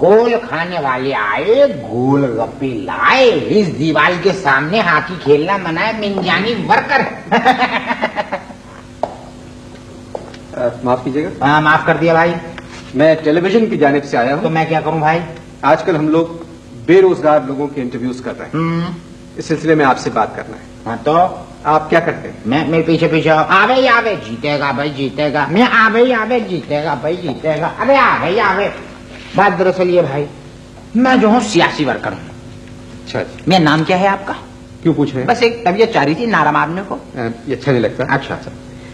گول کھانے والے آئے گول گپے لائے, اس دیوار کے سامنے ہاکی کھیلنا منع ہے, منجانی ورکر. معاف کیجیے گا. ہاں معاف کر دیا بھائی. میں ٹیلی ویژن کی جانب سے آیا تو ہوں. میں کیا کروں بھائی؟ آج کل ہم لوگ بے روزگار لوگوں کے انٹرویوز کر رہے ہیں, اس سلسلے میں آپ سے بات کرنا ہے. ہاں تو آپ کیا کرتے ہیں؟ میں پیچھے پیچھے آوے آوے جیتے گا بھائی جیتے گا, میں آوے آوے جیتے گا بھائی جیتے گا, ارے آوے آوے. بات دراصل یہ بھائی, میں جو ہوں سیاسی ورکر ہوں. اچھا جی. میرا نام کیا ہے آپ کا؟ کیوں پوچھ رہے ہیں؟ بس ایک طبیعت چاہ رہی تھی نعرہ مارنے کو. یہ اچھا نہیں لگتا. اچھا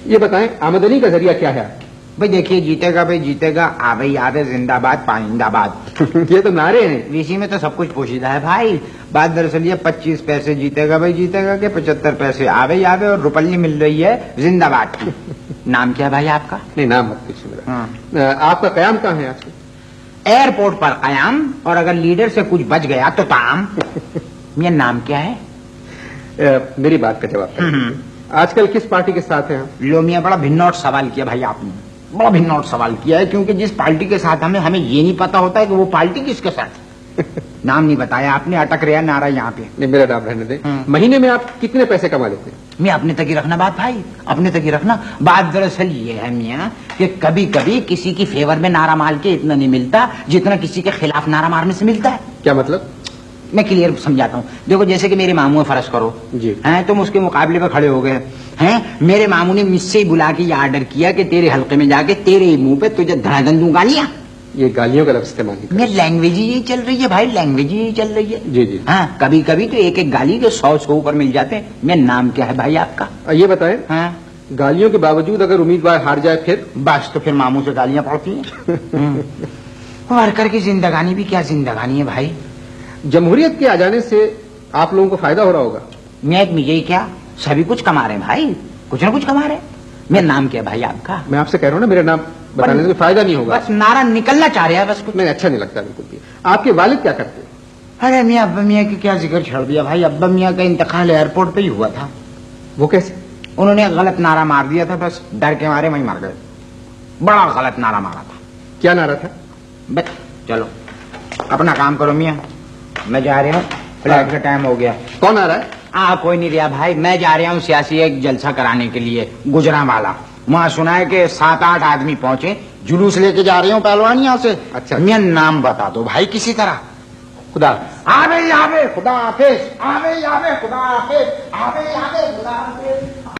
یہ بتائیں آمدنی کا ذریعہ کیا ہے؟ بھائی دیکھیے, جیتے گا بھائی جیتے گا, آوے آوے زندہ باد پائندہ باد. یہ تو نعرے ہیں. اسی میں تو سب کچھ پوشیدہ ہے بھائی. بات دراصل یہ 25 پیسے جیتے گا بھائی جیتے گا کہ 75 پیسے آوے آوے اور روپلی مل رہی ہے زندہ باد کی. نام کیا ہے بھائی آپ کا؟ نہیں نام مت پوچھیے میرا. آپ کا قیام کہاں ہے آج کل؟ ایئرپورٹ پر قیام, اور اگر لیڈر سے کچھ بچ گیا تو تام. یہ نام کیا ہے؟ میری بات کا جواب کریں. آج کل کس پارٹی کے ساتھ ہیں آپ؟ لو میاں بڑا بھنوٹ سوال کیا بھائی آپ نے, بڑا بھنوٹ سوال کیا ہے, کیونکہ جس پارٹی کے ساتھ ہمیں یہ نہیں پتا ہوتا ہے کہ وہ پارٹی کس کے ساتھ. نام نہیں بتایا آپ نے, اٹک رہا نعرہ یہاں پہ. نہیں میرا نام رہنے دیں. مہینے میں آپ کتنے پیسے کما لیتے ہیں؟ میں اپنے تک ہی رکھنا بات بھائی, اپنے تک ہی رکھنا. بات دراصل یہ ہے میاں کہ کبھی کبھی کسی کی فیور میں نعرہ مار کے اتنا نہیں ملتا جتنا کسی کے خلاف نعرہ مارنے سے ملتا ہے. کیا مطلب؟ میں کلیئر سمجھاتا ہوں. دیکھو جیسے کہ میرے ماموں فرض کرو جی ہیں, تم اس کے مقابلے پہ کھڑے ہو گئے ہیں. میرے ماموں نے مجھ سے ہی بلا کے یہ آرڈر کیا کہ تیرے حلقے میں جا کے تیرے ہی منہ پہ تجھے دھڑاں دوں گالیاں. یہ گالیوں کا لفظ استعمال نہیں میں لینگویج ہی یہی چل رہی ہے بھائی, لینگویج ہی یہی چل رہی ہے. جی جی. ہاں کبھی کبھی تو ایک ایک گالی کے 100 اوپر مل جاتے ہیں. میں نام کیا ہے بھائی آپ کا؟ یہ بتائیں ہاں, گالیوں کے باوجود اگر امیدوار ہار جائے پھر؟ بس تو پھر ماموں سے گالیاں پڑتی ہیں. ورکر کی زندگانی بھی کیا زندگانی ہے بھائی. جمہوریت کے آ جانے سے آپ لوگوں کو فائدہ ہو رہا ہوگا. میں مجھے کیا, سبھی کچھ کما رہے ہیں بھائی, کچھ نہ کچھ کما رہے ہیں. میرا نام کیا ہے بھائی آپ کا؟ میں آپ سے کہہ رہا ہوں نا, میرا نام بتانے سے فائدہ نہیں ہوگا. بس نعرہ نکلنا چاہ رہے ہیں بس کچھ. میں اچھا نہیں لگتا بالکل بھی. آپ کے والد کیا کرتے ہیں؟ ارے میاں ابا میاں کی کیا ذکر چھڑ دیا بھائی. ابا میاں کا انتقال ایئرپورٹ پہ ہی ہوا تھا. وہ کیسے؟ انہوں نے غلط نعرہ مار دیا تھا, بس ڈر کے مارے وہیں مر گئے. بڑا غلط نعرہ مارا تھا. کیا نعرہ تھا؟ بس چلو اپنا کام کرو میاں, میں جا رہا ہوں, فلائٹ کا ٹائم ہو گیا. کون آ رہا ہے؟ کوئی نہیں رہا بھائی, میں جا رہا ہوں سیاسی ایک جلسہ کرانے کے لیے گجراں والا. وہاں سنا ہے کہ 7-8 آدمی پہنچے, جلوس لے کے جا رہے ہوں پہلوان یہاں سے. اچھا میں نام بتا دو بھائی کسی طرح. خدا آوے آوے خدا حافظ, آوے آوے خدا حافظ, آوے آوے خدا حافظ.